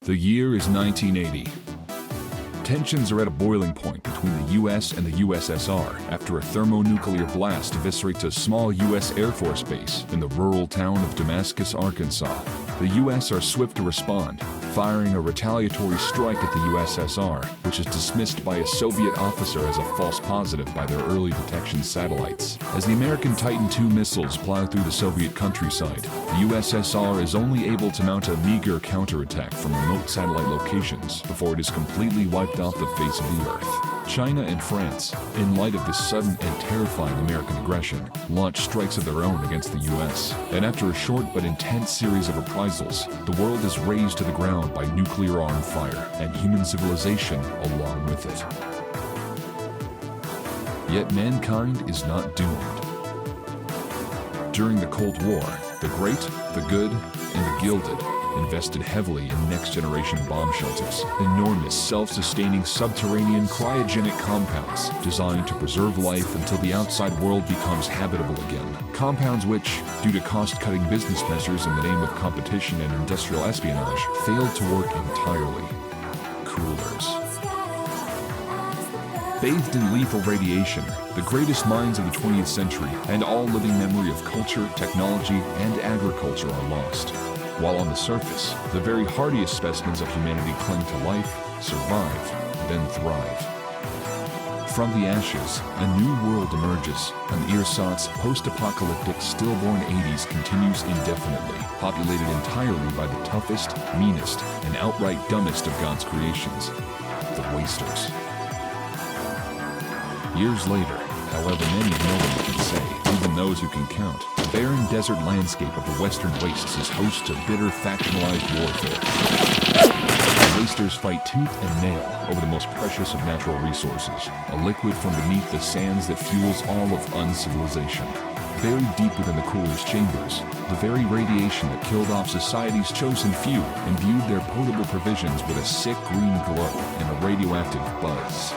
The year is 1980. Tensions are at a boiling point between the US and the USSR after a thermonuclear blast eviscerates a small US Air Force base in the rural town of Damascus, Arkansas. The US are swift to respond, firing a retaliatory strike at the USSR, which is dismissed by a Soviet officer as a false positive by their early detection satellites. As the American Titan II missiles plow through the Soviet countryside, the USSR is only able to mount a meager counterattack from remote satellite locations before it is completely wiped off the face of the Earth. China and France, in light of this sudden and terrifying American aggression, launched strikes of their own against the US. And after a short but intense series of reprisals, the world is razed to the ground by nuclear-armed fire, and human civilization along with it. Yet mankind is not doomed. During the Cold War, the great, the good, and the gilded invested heavily in next-generation bomb shelters, enormous self-sustaining subterranean cryogenic compounds designed to preserve life until the outside world becomes habitable again. Compounds which, due to cost-cutting business measures in the name of competition and industrial espionage, failed to work entirely. Coolers. Bathed in lethal radiation, the greatest minds of the 20th century and all living memory of culture, technology, and agriculture are lost. While on the surface, the very hardiest specimens of humanity cling to life, survive, then thrive. From the ashes, a new world emerges, and the ersatz post-apocalyptic stillborn 80s continues indefinitely, populated entirely by the toughest, meanest, and outright dumbest of God's creations, the wasters. Years later, however many no one can say, even those who can count, the barren desert landscape of the western wastes is host to bitter factionalized warfare. The wasters fight tooth and nail over the most precious of natural resources, a liquid from beneath the sands that fuels all of uncivilization. Buried deep within the cooler's chambers, the very radiation that killed off society's chosen few imbued their potable provisions with a sick green glow and a radioactive buzz.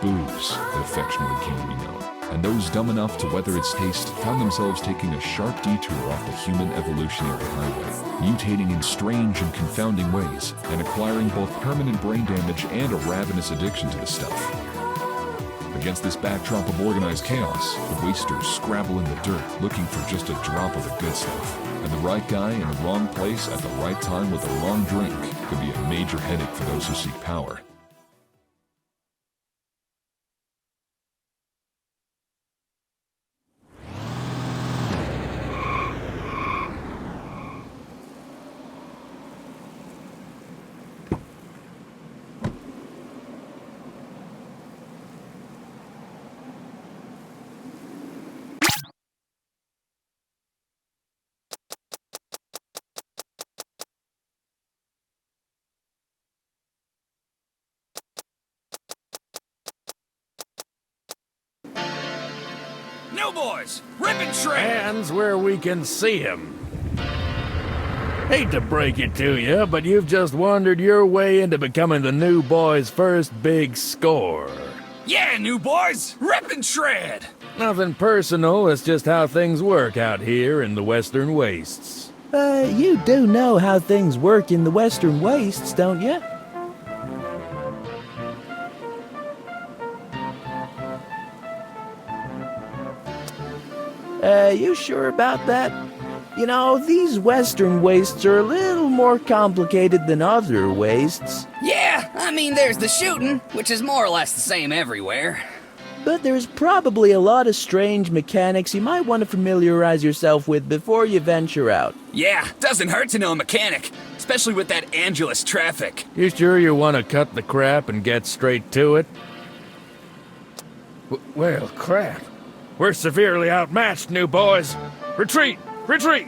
Booze, it affectionately came to be known, and those dumb enough to weather its taste found themselves taking a sharp detour off the human evolutionary highway, mutating in strange and confounding ways, and acquiring both permanent brain damage and a ravenous addiction to the stuff. Against this backdrop of organized chaos, the wasters scrabble in the dirt looking for just a drop of the good stuff, and the right guy in the wrong place at the right time with the wrong drink could be a major headache for those who seek power. New boys, rip and shred! Hands where we can see him. Hate to break it to you, but you've just wandered your way into becoming the new boy's first big score. Yeah, new boys, rip and shred. Nothing personal, it's just how things work out here in the Western Wastes. You do know how things work in the Western Wastes, don't you? You sure about that? You know, these Western Wastes are a little more complicated than other wastes. Yeah, I mean, there's the shooting, which is more or less the same everywhere. But there's probably a lot of strange mechanics you might want to familiarize yourself with before you venture out. Yeah, doesn't hurt to know a mechanic, especially with that Angelus traffic. You sure you want to cut the crap and get straight to it? Well, crap. We're severely outmatched, new boys. Retreat! Retreat!